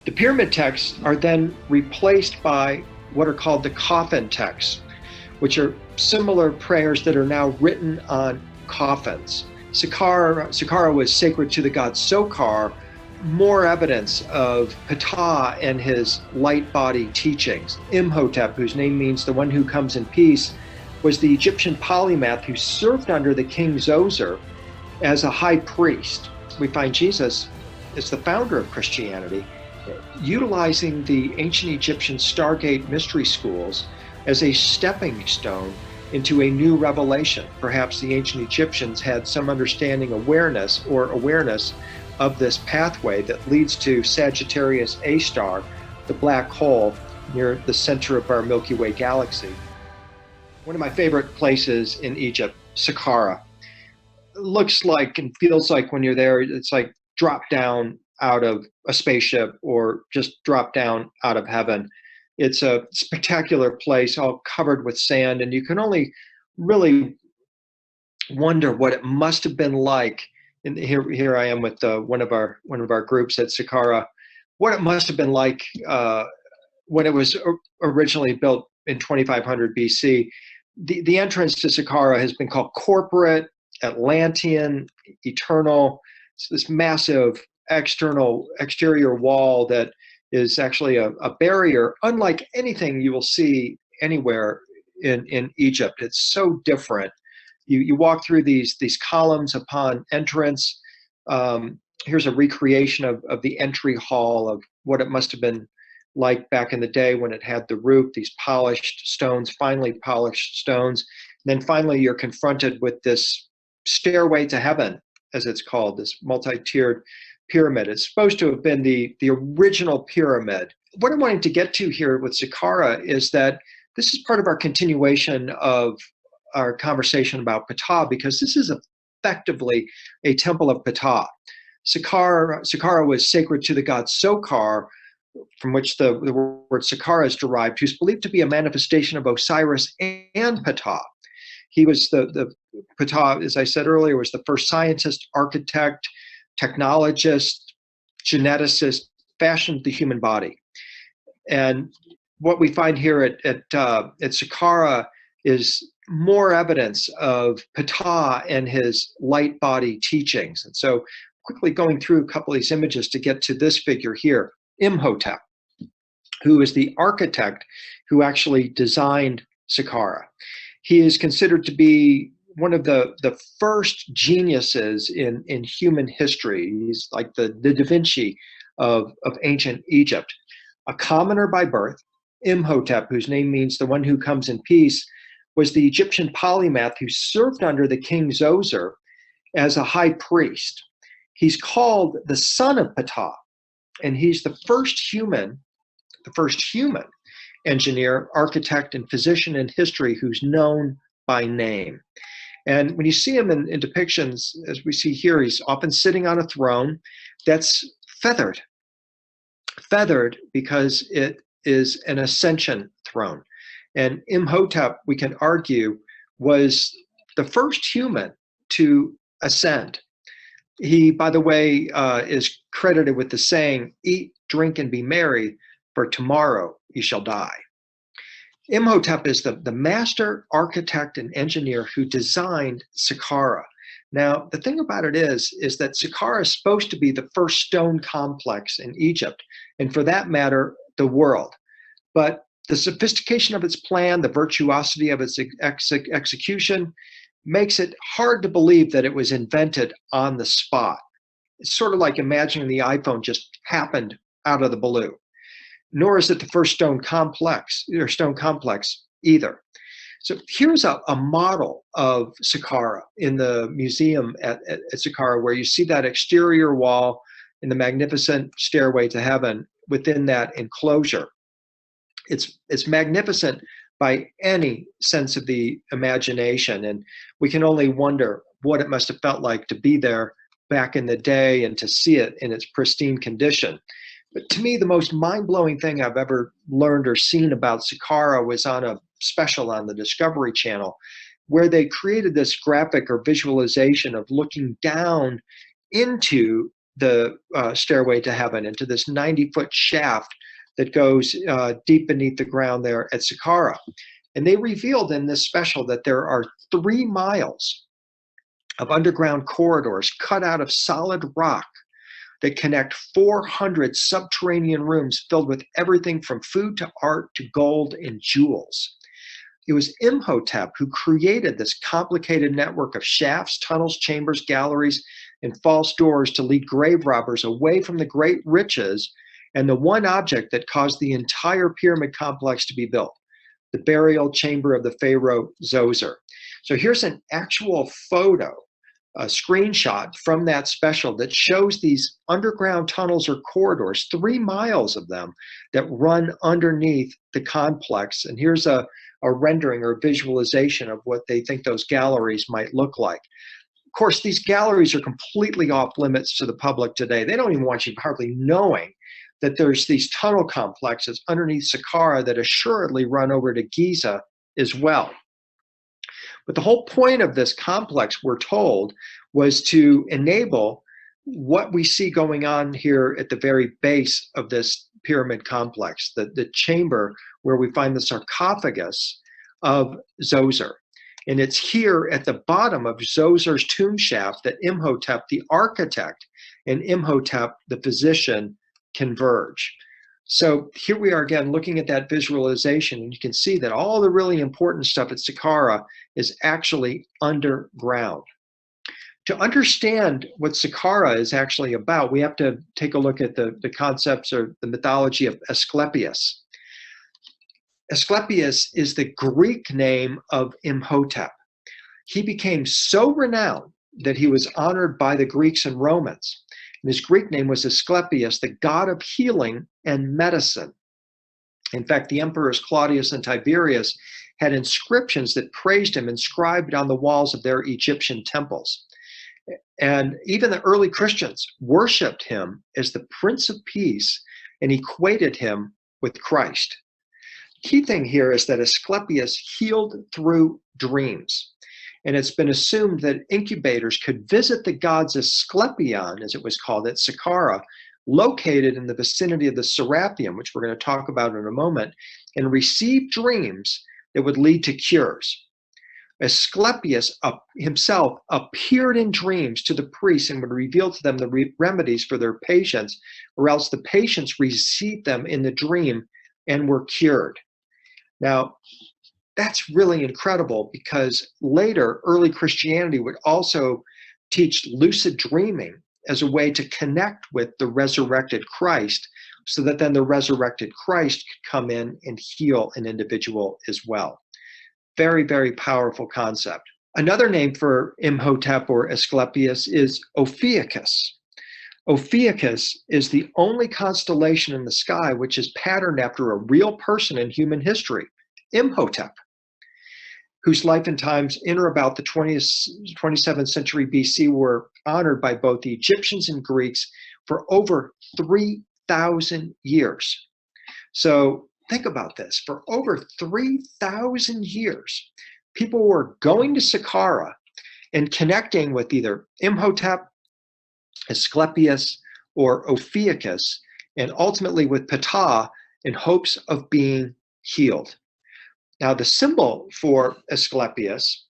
The pyramid texts are then replaced by what are called the coffin texts, which are similar prayers that are now written on coffins. Saqqara was sacred to the god Sokar, more evidence of Patah and his light body teachings. Imhotep, whose name means the one who comes in peace, was the Egyptian polymath who served under the king Zoser as a high priest. We find Jesus is the founder of Christianity, utilizing the ancient Egyptian Stargate mystery schools as a stepping stone into a new revelation. Perhaps the ancient Egyptians had some understanding, awareness of this pathway that leads to Sagittarius A star, the black hole near the center of our Milky Way galaxy. One of my favorite places in Egypt, Saqqara. It looks like and feels like when you're there, it's like drop down out of a spaceship or just drop down out of heaven. It's a spectacular place, all covered with sand, and you can only really wonder what it must have been like. And here I am with one of our groups at Saqqara. What it must have been like when it was originally built in 2500 BC. The entrance to Saqqara has been called corporate, Atlantean, eternal. It's this massive exterior wall that is actually a barrier unlike anything you will see anywhere in Egypt. It's so different. You walk through these columns upon entrance. Here's a recreation of the entry hall of what it must have been like back in the day when it had the roof, these polished stones, finely polished stones. And then finally you're confronted with this stairway to heaven, as it's called, this multi-tiered pyramid. It's supposed to have been the original pyramid. What I'm wanting to get to here with Saqqara is that this is part of our continuation of our conversation about Patah, because this is effectively a temple of Patah. Saqqara was sacred to the god Sokar, from which the word Saqqara is derived, who's believed to be a manifestation of Osiris and Patah. He was the Patah, as I said earlier, was the first scientist, architect, technologist, geneticist, fashioned the human body. And what we find here at Saqqara is more evidence of Patah and his light body teachings. And so quickly going through a couple of these images to get to this figure here, Imhotep, who is the architect who actually designed Saqqara. He is considered to be one of the first geniuses in human history. He's like the Da Vinci of ancient Egypt. A commoner by birth, Imhotep, whose name means the one who comes in peace, was the Egyptian polymath who served under the king Zoser as a high priest. He's called the son of Patah, and he's the first human engineer, architect, and physician in history who's known by name. And when you see him in depictions, as we see here, he's often sitting on a throne that's feathered because it is an ascension throne. And Imhotep, we can argue, was the first human to ascend. He, by the way, is credited with the saying, "Eat, drink, and be merry, for tomorrow you shall die." Imhotep is the master architect and engineer who designed Saqqara. Now, the thing about it is that Saqqara is supposed to be the first stone complex in Egypt, and for that matter, the world. But the sophistication of its plan, the virtuosity of its execution, makes it hard to believe that it was invented on the spot. It's sort of like imagining the iPhone just happened out of the blue. Nor is it the first stone complex either. So here's a model of Saqqara in the museum at Saqqara, where you see that exterior wall and the magnificent stairway to heaven within that enclosure. It's magnificent by any sense of the imagination, and we can only wonder what it must have felt like to be there back in the day and to see it in its pristine condition. But to me, the most mind-blowing thing I've ever learned or seen about Saqqara was on a special on the Discovery Channel, where they created this graphic or visualization of looking down into the stairway to heaven, into this 90-foot shaft that goes deep beneath the ground there at Saqqara. And they revealed in this special that there are 3 miles of underground corridors cut out of solid rock that connect 400 subterranean rooms filled with everything from food to art to gold and jewels. It was Imhotep who created this complicated network of shafts, tunnels, chambers, galleries, and false doors to lead grave robbers away from the great riches and the one object that caused the entire pyramid complex to be built, the burial chamber of the pharaoh Zoser. So here's an actual photo, a screenshot from that special that shows these underground tunnels or corridors, 3 miles of them, that run underneath the complex. And here's a rendering or visualization of what they think those galleries might look like. Of course, these galleries are completely off limits to the public today. They don't even want you hardly knowing that there's these tunnel complexes underneath Saqqara that assuredly run over to Giza as well. But the whole point of this complex, we're told, was to enable what we see going on here at the very base of this pyramid complex, the chamber where we find the sarcophagus of Zoser. And it's here at the bottom of Zoser's tomb shaft that Imhotep, the architect, and Imhotep, the physician, converge. So here we are again looking at that visualization, and you can see that all the really important stuff at Saqqara is actually underground. To understand what Saqqara is actually about, we have to take a look at the concepts or the mythology of Asclepius. Asclepius is the Greek name of Imhotep. He became so renowned that he was honored by the Greeks and Romans. And his Greek name was Asclepius, the god of healing and medicine. In fact, the emperors Claudius and Tiberius had inscriptions that praised him inscribed on the walls of their Egyptian temples. And even the early Christians worshiped him as the Prince of Peace and equated him with Christ. Key thing here is that Asclepius healed through dreams. And it's been assumed that incubators could visit the god's Asclepion, as it was called, at Saqqara, located in the vicinity of the Serapeum, which we're going to talk about in a moment, and receive dreams that would lead to cures. Asclepius himself appeared in dreams to the priests and would reveal to them the remedies for their patients, or else the patients received them in the dream and were cured. Now, that's really incredible because later, early Christianity would also teach lucid dreaming as a way to connect with the resurrected Christ, so that then the resurrected Christ could come in and heal an individual as well. Very, very powerful concept. Another name for Imhotep or Asclepius is Ophiuchus. Ophiuchus is the only constellation in the sky which is patterned after a real person in human history, Imhotep, whose life and times in or about the 27th century BC were honored by both the Egyptians and Greeks for over 3,000 years. So think about this. For over 3,000 years, people were going to Saqqara and connecting with either Imhotep, Asclepius, or Ophiuchus, and ultimately with Patah in hopes of being healed. Now, the symbol for Asclepius,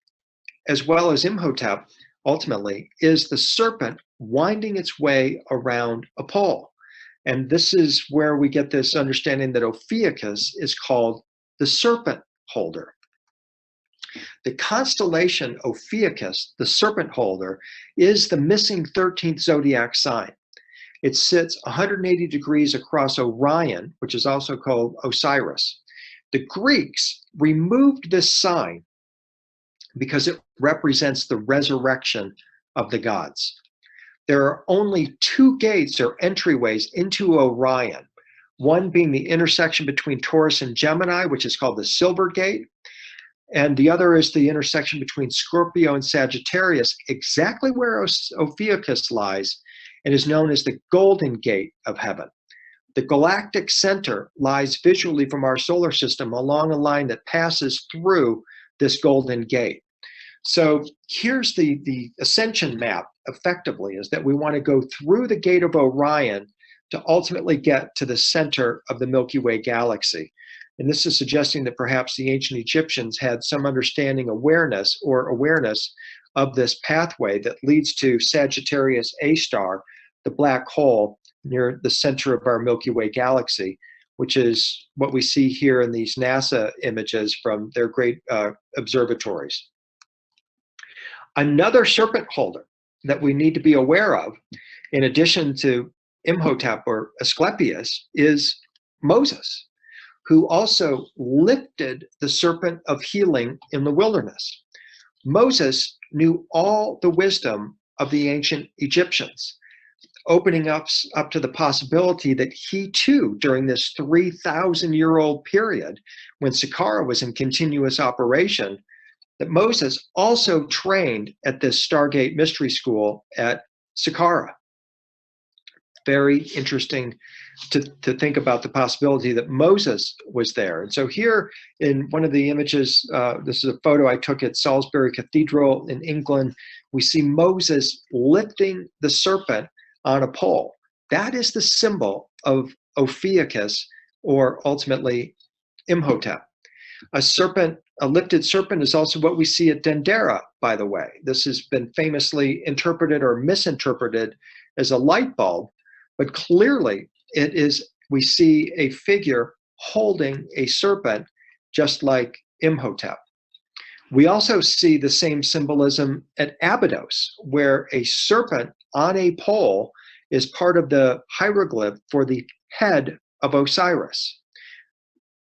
as well as Imhotep, ultimately, is the serpent winding its way around a pole. And this is where we get this understanding that Ophiuchus is called the serpent holder. The constellation Ophiuchus, the serpent holder, is the missing 13th zodiac sign. It sits 180 degrees across Orion, which is also called Osiris. The Greeks removed this sign because it represents the resurrection of the gods. There are only 2 gates or entryways into Orion, one being the intersection between Taurus and Gemini, which is called the Silver Gate, and the other is the intersection between Scorpio and Sagittarius, exactly where Ophiuchus lies, and is known as the Golden Gate of Heaven. The galactic center lies visually from our solar system along a line that passes through this Golden Gate. So here's the ascension map, effectively, is that we want to go through the gate of Orion to ultimately get to the center of the Milky Way galaxy. And this is suggesting that perhaps the ancient Egyptians had some awareness of this pathway that leads to Sagittarius A star, the black hole near the center of our Milky Way galaxy, which is what we see here in these NASA images from their great observatories. Another serpent holder that we need to be aware of, in addition to Imhotep or Asclepius, is Moses, who also lifted the serpent of healing in the wilderness. Moses knew all the wisdom of the ancient Egyptians, opening up to the possibility that he too, during this 3,000-year-old period when Saqqara was in continuous operation, that Moses also trained at this Stargate Mystery School at Saqqara. Very interesting to think about the possibility that Moses was there. And so here in one of the images, this is a photo I took at Salisbury Cathedral in England, we see Moses lifting the serpent on a pole. That is the symbol of Ophiuchus, or ultimately Imhotep. A lifted serpent is also what we see at Dendera, by the way. This has been famously interpreted or misinterpreted as a light bulb, but clearly we see a figure holding a serpent just like Imhotep. We also see the same symbolism at Abydos, where a serpent on a pole is part of the hieroglyph for the head of Osiris.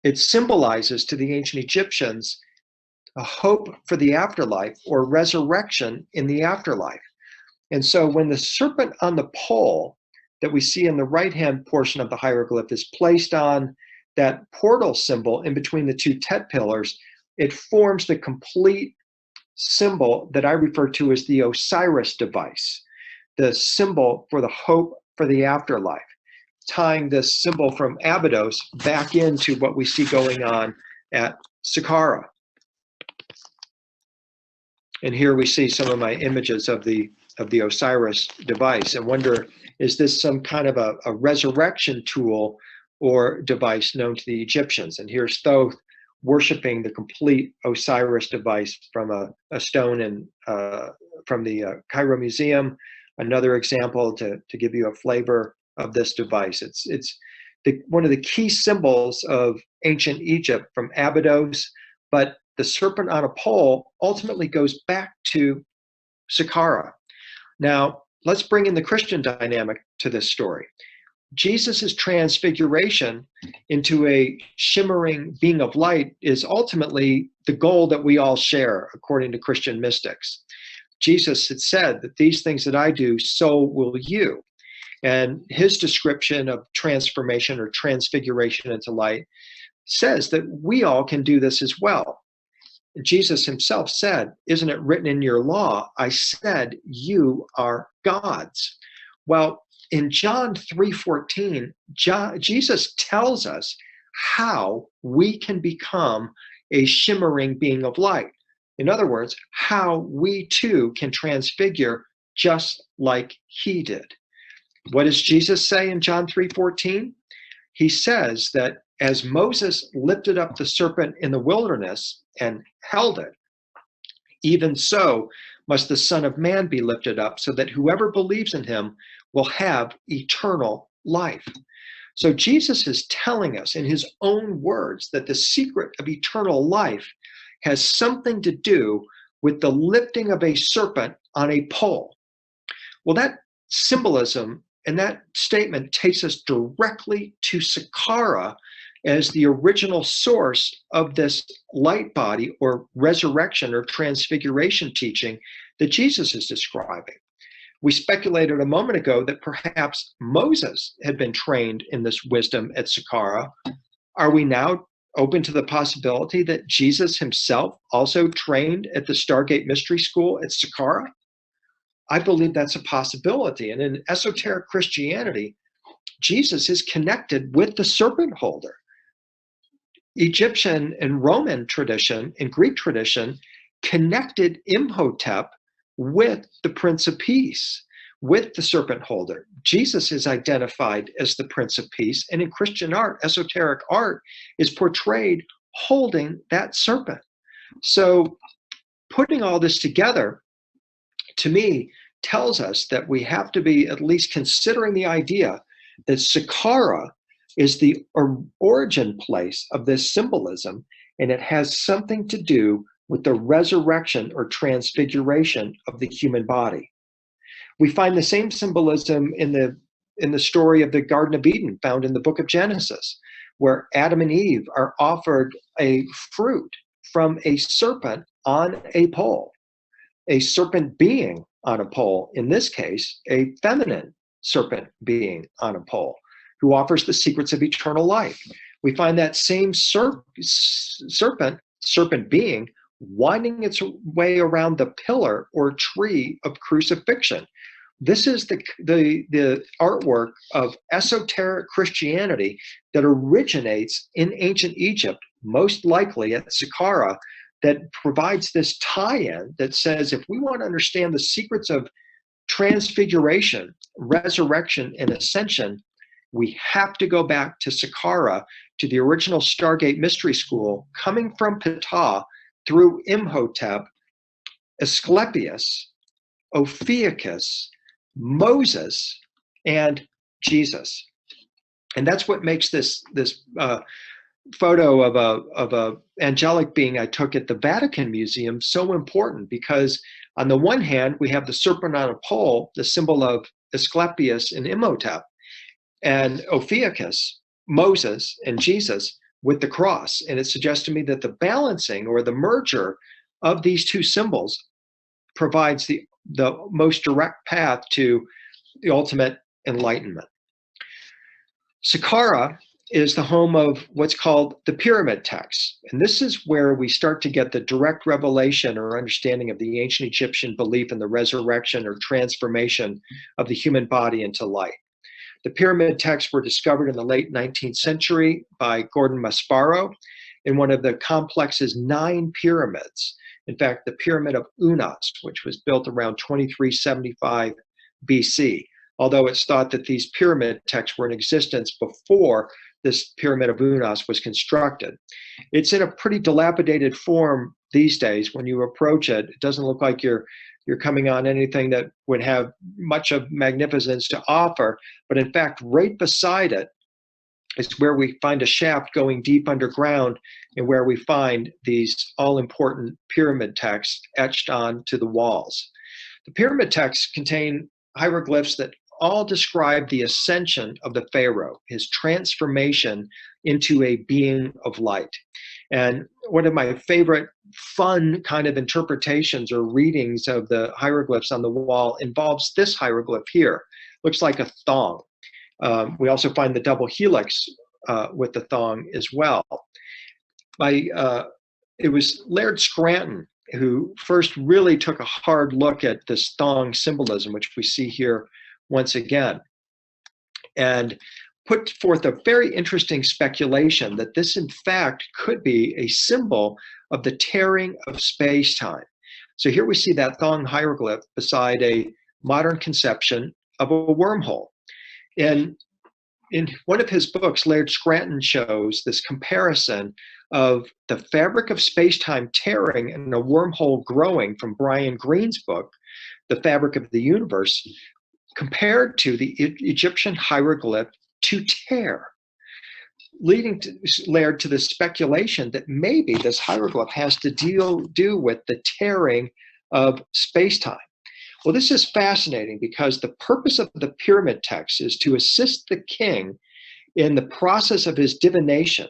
It symbolizes to the ancient Egyptians a hope for the afterlife or resurrection in the afterlife. And so when the serpent on the pole that we see in the right-hand portion of the hieroglyph is placed on that portal symbol in between the two Tet pillars, it forms the complete symbol that I refer to as the Osiris device, the symbol for the hope for the afterlife, tying this symbol from Abydos back into what we see going on at Saqqara. And here we see some of my images of the Osiris device, and wonder, is this some kind of a resurrection tool or device known to the Egyptians? And here's Thoth worshiping the complete Osiris device from a stone from the Cairo Museum. Another example to give you a flavor of this device. It's one of the key symbols of ancient Egypt from Abydos, but the serpent on a pole ultimately goes back to Saqqara. Now, let's bring in the Christian dynamic to this story. Jesus' transfiguration into a shimmering being of light is ultimately the goal that we all share, according to Christian mystics. Jesus had said that these things that I do, so will you. And his description of transformation or transfiguration into light says that we all can do this as well. Jesus himself said, "Isn't it written in your law? I said you are gods." Well, in John 3:14, Jesus tells us how we can become a shimmering being of light. In other words, how we too can transfigure just like he did. What does Jesus say in John 3:14? He says that as Moses lifted up the serpent in the wilderness and held it, even so must the Son of Man be lifted up, so that whoever believes in him will have eternal life. So Jesus is telling us in his own words that the secret of eternal life has something to do with the lifting of a serpent on a pole. Well, that symbolism and that statement takes us directly to Saqqara as the original source of this light body or resurrection or transfiguration teaching that Jesus is describing. We speculated a moment ago that perhaps Moses had been trained in this wisdom at Saqqara. Are we now open to the possibility that Jesus himself also trained at the Stargate Mystery School at Saqqara? I believe that's a possibility. And in esoteric Christianity, Jesus is connected with the serpent holder. Egyptian and Roman tradition and Greek tradition connected Imhotep with the Prince of Peace, with the serpent holder. Jesus is identified as the Prince of Peace, and in Christian art, esoteric art, is portrayed holding that serpent. So putting all this together, to me, tells us that we have to be at least considering the idea that Saqqara is the origin place of this symbolism, and it has something to do with the resurrection or transfiguration of the human body. We find the same symbolism in the story of the Garden of Eden, found in the book of Genesis, where Adam and Eve are offered a fruit from a serpent on a pole, a serpent being on a pole, in this case, a feminine serpent being on a pole, who offers the secrets of eternal life. We find that same serpent being winding its way around the pillar or tree of crucifixion. This is the artwork of esoteric Christianity that originates in ancient Egypt, most likely at Saqqara, that provides this tie-in that says if we want to understand the secrets of transfiguration, resurrection, and ascension, we have to go back to Saqqara, to the original Stargate Mystery School, coming from Patah through Imhotep, Asclepius, Ophiuchus, Moses, and Jesus. And that's what makes this photo of a angelic being I took at the Vatican Museum so important, because on the one hand, we have the serpent on a pole, the symbol of Asclepius and Imhotep, and Ophiuchus, Moses, and Jesus with the cross. And it suggests to me that the balancing or the merger of these two symbols provides the most direct path to the ultimate enlightenment. Saqqara is the home of what's called the pyramid texts. And this is where we start to get the direct revelation or understanding of the ancient Egyptian belief in the resurrection or transformation of the human body into light. The pyramid texts were discovered in the late 19th century by Gordon Maspero in one of the complex's 9 pyramids. In fact, the Pyramid of Unas, which was built around 2375 BC, although it's thought that these pyramid texts were in existence before this Pyramid of Unas was constructed. It's in a pretty dilapidated form these days. When you approach it, it doesn't look like you're coming on anything that would have much of magnificence to offer, but in fact, right beside it is where we find a shaft going deep underground, and where we find these all-important pyramid texts etched onto the walls. The pyramid texts contain hieroglyphs that all describe the ascension of the pharaoh, his transformation into a being of light. And one of my favorite fun kind of interpretations or readings of the hieroglyphs on the wall involves this hieroglyph here. Looks like a thong. We also find the double helix with the thong as well. It was Laird Scranton who first really took a hard look at this thong symbolism, which we see here once again, and put forth a very interesting speculation that this in fact could be a symbol of the tearing of space-time. So here we see that thong hieroglyph beside a modern conception of a wormhole. And in one of his books, Laird Scranton shows this comparison of the fabric of space-time tearing and a wormhole growing from Brian Greene's book, The Fabric of the Universe, compared to the Egyptian hieroglyph to tear, leading to Laird to the speculation that maybe this hieroglyph has to do with the tearing of space-time. Well, this is fascinating because the purpose of the pyramid text is to assist the king in the process of his divination,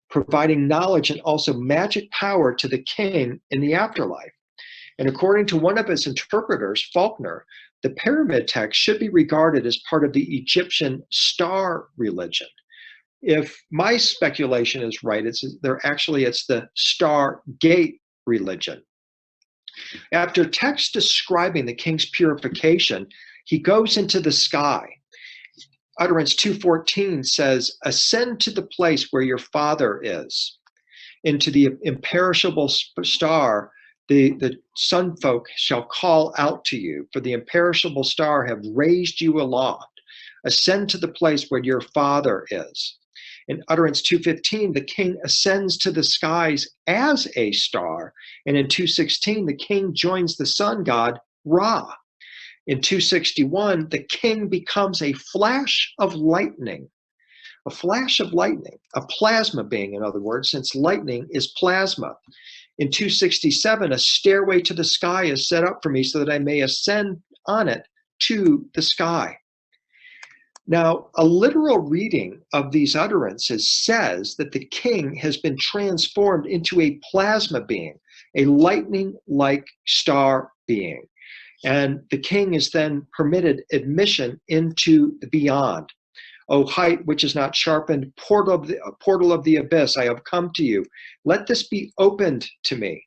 providing knowledge and also magic power to the king in the afterlife. And according to one of his interpreters, Faulkner, the pyramid text should be regarded as part of the Egyptian star religion. If my speculation is right, it's the Stargate religion. After text describing the king's purification, he goes into the sky. Utterance 2:14 says, "Ascend to the place where your father is, into the imperishable star The sun folk shall call out to you, for the imperishable star have raised you aloft. Ascend to the place where your Father is. In utterance 215, the king ascends to the skies as a star. And in 216, the king joins the sun god, Ra. In 261, the king becomes a flash of lightning. A flash of lightning, a plasma being, in other words, since lightning is plasma. In 267, a stairway to the sky is set up for me so that I may ascend on it to the sky. Now, a literal reading of these utterances says that the king has been transformed into a plasma being, a lightning-like star being. And the king is then permitted admission into the beyond. O height which is not sharpened, portal of the abyss, I have come to you. Let this be opened to me.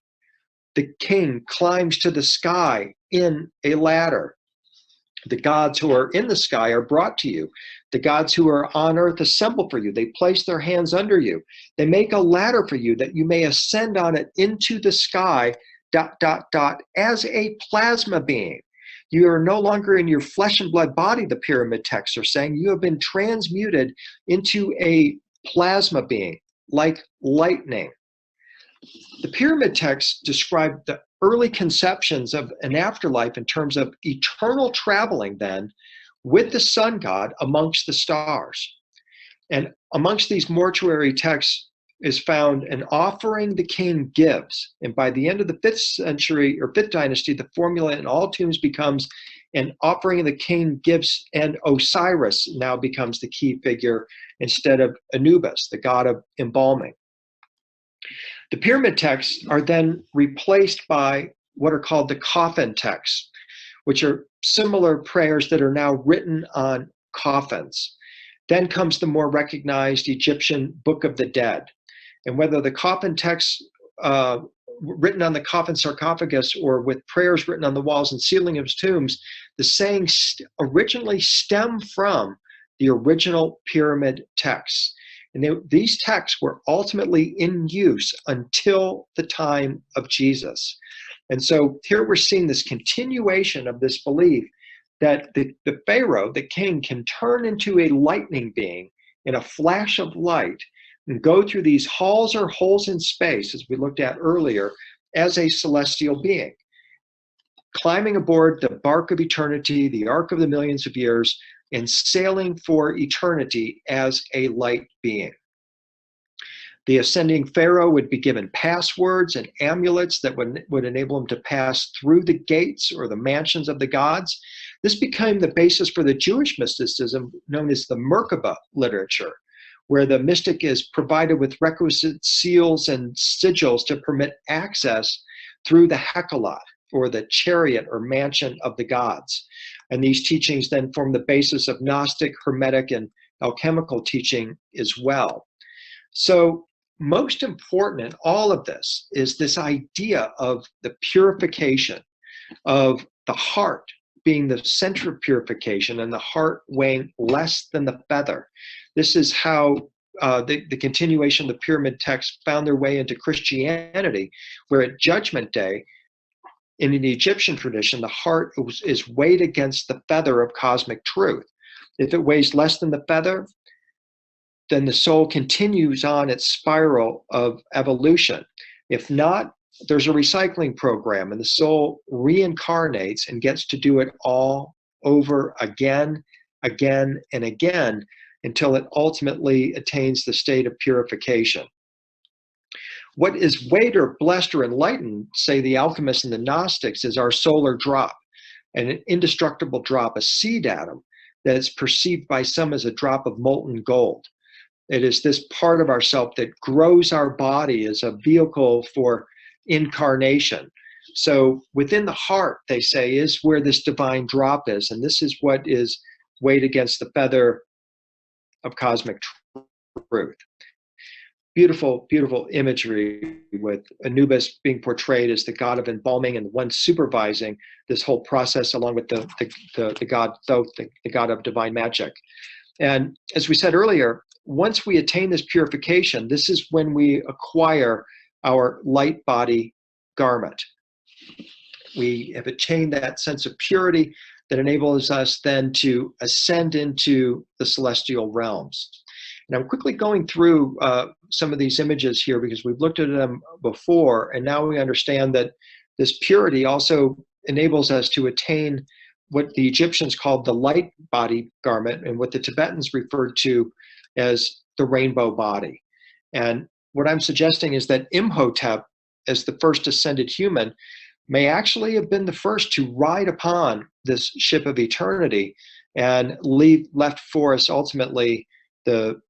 The king climbs to the sky in a ladder. The gods who are in the sky are brought to you. The gods who are on earth assemble for you. They place their hands under you. They make a ladder for you that you may ascend on it into the sky, ... as a plasma being. You are no longer in your flesh and blood body, the pyramid texts are saying. You have been transmuted into a plasma being, like lightning. The pyramid texts describe the early conceptions of an afterlife in terms of eternal traveling then with the sun god amongst the stars. And amongst these mortuary texts is found an offering the king gives. And by the end of the 5th century or 5th dynasty, the formula in all tombs becomes an offering the king gives, and Osiris now becomes the key figure instead of Anubis, the god of embalming. The pyramid texts are then replaced by what are called the coffin texts, which are similar prayers that are now written on coffins. Then comes the more recognized Egyptian Book of the Dead. And whether the coffin texts written on the coffin sarcophagus or with prayers written on the walls and ceiling of tombs, the sayings originally stem from the original pyramid texts. And these texts were ultimately in use until the time of Jesus. And so here we're seeing this continuation of this belief that the pharaoh, the king, can turn into a lightning being in a flash of light and go through these halls or holes in space, as we looked at earlier, as a celestial being, climbing aboard the bark of eternity, the ark of the millions of years, and sailing for eternity as a light being. The ascending pharaoh would be given passwords and amulets that would enable him to pass through the gates or the mansions of the gods. This became the basis for the Jewish mysticism known as the Merkaba literature, where the mystic is provided with requisite seals and sigils to permit access through the Hekalot, or the chariot or mansion of the gods. And these teachings then form the basis of Gnostic, Hermetic, and alchemical teaching as well. So most important in all of this is this idea of the purification of the heart being the center of purification and the heart weighing less than the feather. This is how the continuation of the pyramid texts found their way into Christianity, where at Judgment Day, in the Egyptian tradition, the heart is weighed against the feather of cosmic truth. If it weighs less than the feather, then the soul continues on its spiral of evolution. If not, there's a recycling program, and the soul reincarnates and gets to do it all over again, again, and again, until it ultimately attains the state of purification. What is weighed or blessed or enlightened, say the alchemists and the Gnostics, is our solar drop, an indestructible drop, a seed atom that is perceived by some as a drop of molten gold. It is this part of ourself that grows our body as a vehicle for incarnation. So within the heart, they say, is where this divine drop is, and this is what is weighed against the feather of cosmic truth. Beautiful, beautiful imagery with Anubis being portrayed as the god of embalming and the one supervising this whole process, along with the god Thoth, the god of divine magic. And as we said earlier, once we attain this purification, this is when we acquire our light body garment. We have attained that sense of purity that enables us then to ascend into the celestial realms. And I'm quickly going through some of these images here because we've looked at them before, and now we understand that this purity also enables us to attain what the Egyptians called the light body garment and what the Tibetans referred to as the rainbow body. And what I'm suggesting is that Imhotep, as the first ascended human, may actually have been the first to ride upon this ship of eternity and left for us ultimately the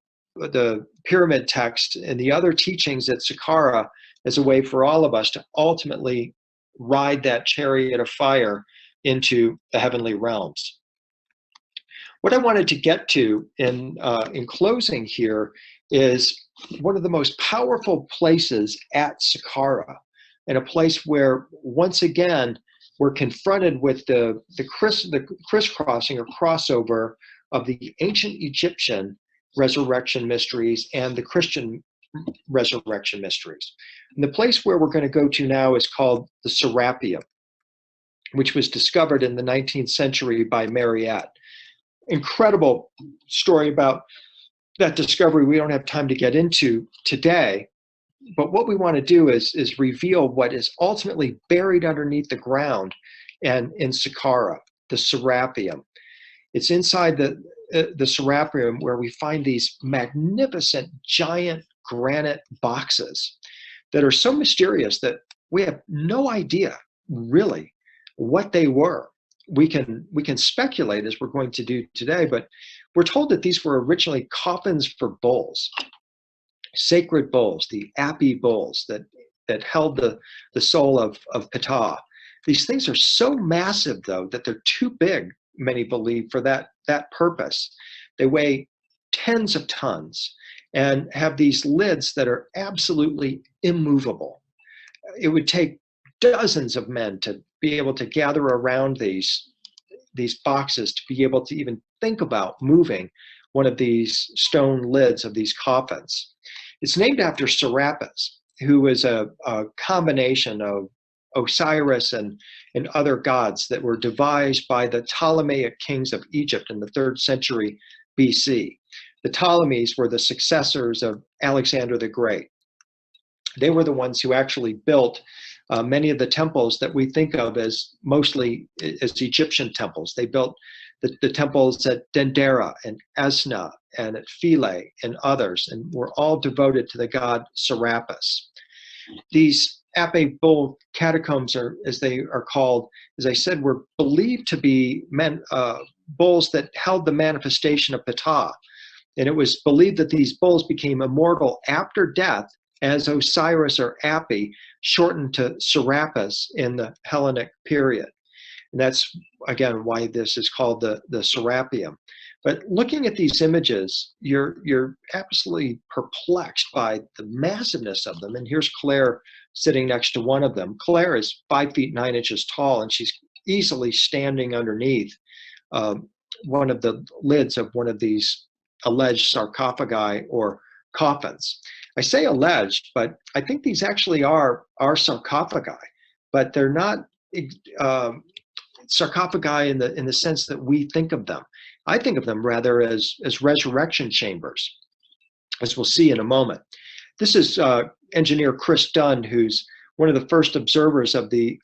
pyramid text and the other teachings at Saqqara as a way for all of us to ultimately ride that chariot of fire into the heavenly realms. What I wanted to get to in closing here is one of the most powerful places at Saqqara, and a place where, once again, we're confronted with the crisscrossing or crossover of the ancient Egyptian resurrection mysteries and the Christian resurrection mysteries. And the place where we're going to go to now is called the Serapeum, which was discovered in the 19th century by Mariette. Incredible story about that discovery we don't have time to get into today. But what we want to do is reveal what is ultimately buried underneath the ground and in Saqqara, the Serapeum. It's inside the Serapeum where we find these magnificent giant granite boxes that are so mysterious that we have no idea really what they were. We can speculate, as we're going to do today, but we're told that these were originally coffins for bulls. Sacred bulls, the Api bulls that held the soul of Patah. These things are so massive, though, that they're too big, many believe, for that purpose. They weigh tens of tons and have these lids that are absolutely immovable. It would take dozens of men to be able to gather around these boxes to be able to even think about moving one of these stone lids of these coffins. It's named after Serapis, who is a combination of Osiris and other gods that were devised by the Ptolemaic kings of Egypt in the 3rd century BC. The Ptolemies were the successors of Alexander the Great. They were the ones who actually built many of the temples that we think of as mostly as Egyptian temples. They built the temples at Dendera and Esna and at Philae and others, and were all devoted to the god Serapis. These Ape bull catacombs, as they are called, as I said, were believed to be bulls that held the manifestation of Patah. And it was believed that these bulls became immortal after death as Osiris or Api shortened to Serapis in the Hellenic period. And that's, again, why this is called the Serapeum. But looking at these images, you're absolutely perplexed by the massiveness of them. And here's Claire sitting next to one of them. Claire is 5 feet 9 inches tall, and she's easily standing underneath one of the lids of one of these alleged sarcophagi or coffins. I say alleged, but I think these actually are sarcophagi, but they're not sarcophagi in the sense that we think of them. I think of them rather as resurrection chambers, as we'll see in a moment. This is engineer Chris Dunn, who's one of the first observers of the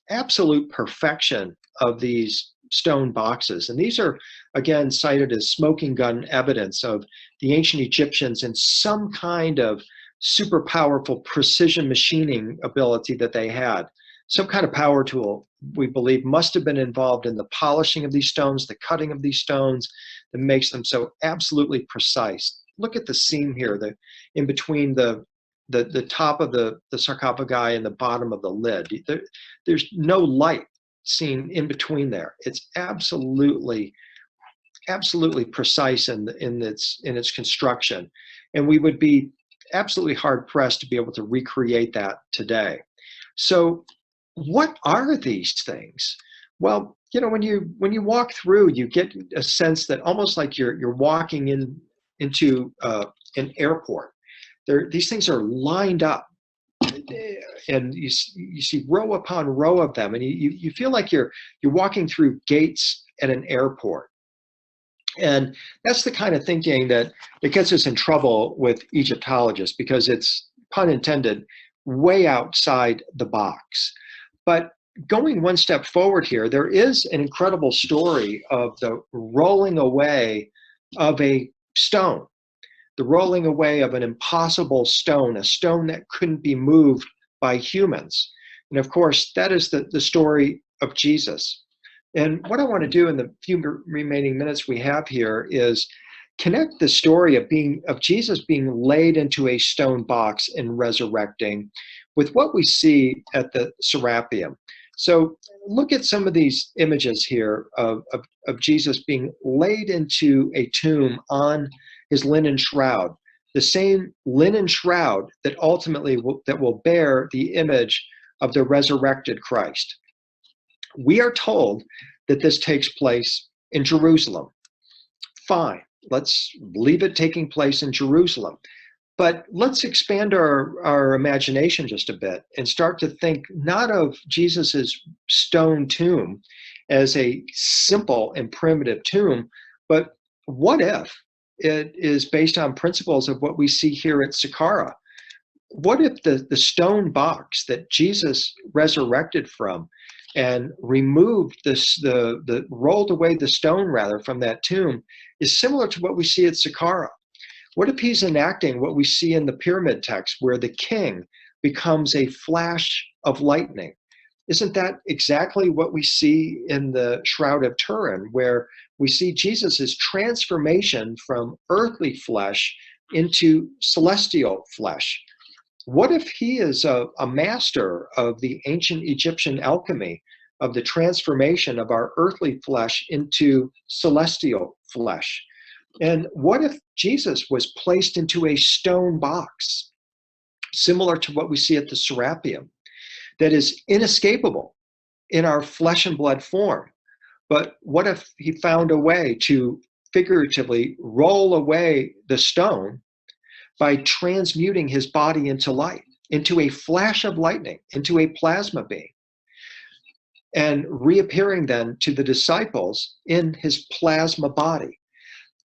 absolute perfection of these stone boxes. And these are, again, cited as smoking gun evidence of the ancient Egyptians and some kind of super powerful precision machining ability that they had. Some kind of power tool, we believe, must have been involved in the polishing of these stones, the cutting of these stones, that makes them so absolutely precise. Look at the seam here, in between the top of the sarcophagi and the bottom of the lid. There's no light seen in between there. It's absolutely precise in its construction, and we would be absolutely hard pressed to be able to recreate that today. So, what are these things? Well, you know, when you walk through, you get a sense that almost like you're walking into an airport. These things are lined up and you see row upon row of them, and you feel like you're walking through gates at an airport. And that's the kind of thinking that gets us in trouble with Egyptologists, because it's, pun intended, way outside the box. But going one step forward here, there is an incredible story of the rolling away of a stone, the rolling away of an impossible stone, a stone that couldn't be moved by humans. And of course, that is the story of Jesus. And what I want to do in the few remaining minutes we have here is connect the story of Jesus being laid into a stone box and resurrecting with what we see at the Serapeum. So look at some of these images here of Jesus being laid into a tomb on his linen shroud, the same linen shroud that ultimately will bear the image of the resurrected Christ. We are told that this takes place in Jerusalem. Fine, let's leave it taking place in Jerusalem. But let's expand our imagination just a bit and start to think not of Jesus's stone tomb as a simple and primitive tomb, but what if it is based on principles of what we see here at Saqqara? What if the stone box that Jesus resurrected from and removed the rolled away the stone rather from that tomb is similar to what we see at Saqqara? What if he's enacting what we see in the pyramid text, where the king becomes a flash of lightning? Isn't that exactly what we see in the Shroud of Turin, where we see Jesus's transformation from earthly flesh into celestial flesh? What if he is a master of the ancient Egyptian alchemy, of the transformation of our earthly flesh into celestial flesh? And what if Jesus was placed into a stone box, similar to what we see at the Serapeum, that is inescapable in our flesh and blood form? But what if he found a way to figuratively roll away the stone by transmuting his body into light, into a flash of lightning, into a plasma being, and reappearing then to the disciples in his plasma body?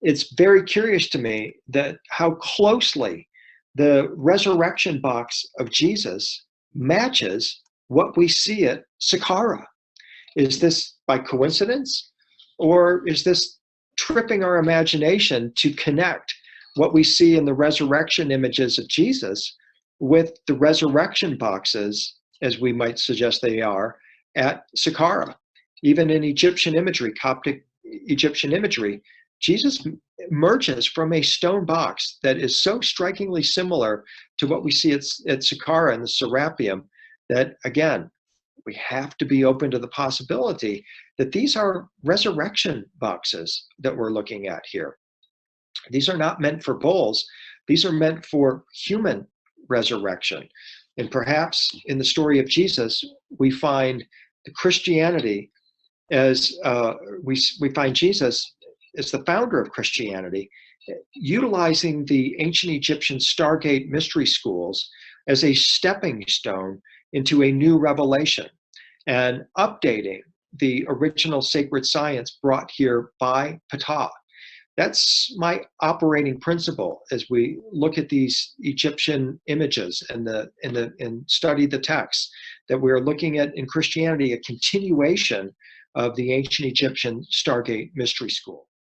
It's very curious to me that how closely the resurrection box of Jesus matches what we see at Saqqara. Is this by coincidence, or is this tripping our imagination to connect what we see in the resurrection images of Jesus with the resurrection boxes, as we might suggest they are, at Saqqara? Even in Egyptian imagery, Coptic Egyptian imagery, Jesus emerges from a stone box that is so strikingly similar to what we see at Saqqara and the Serapeum that, again, we have to be open to the possibility that these are resurrection boxes that we're looking at here. These are not meant for bulls. These are meant for human resurrection. And perhaps in the story of Jesus, we find the Christianity as we find Jesus as the founder of Christianity, utilizing the ancient Egyptian Stargate mystery schools as a stepping stone into a new revelation, and updating the original sacred science brought here by Patah. That's my operating principle as we look at these Egyptian images and study the texts, that we're looking at in Christianity a continuation of the ancient Egyptian Stargate mystery school.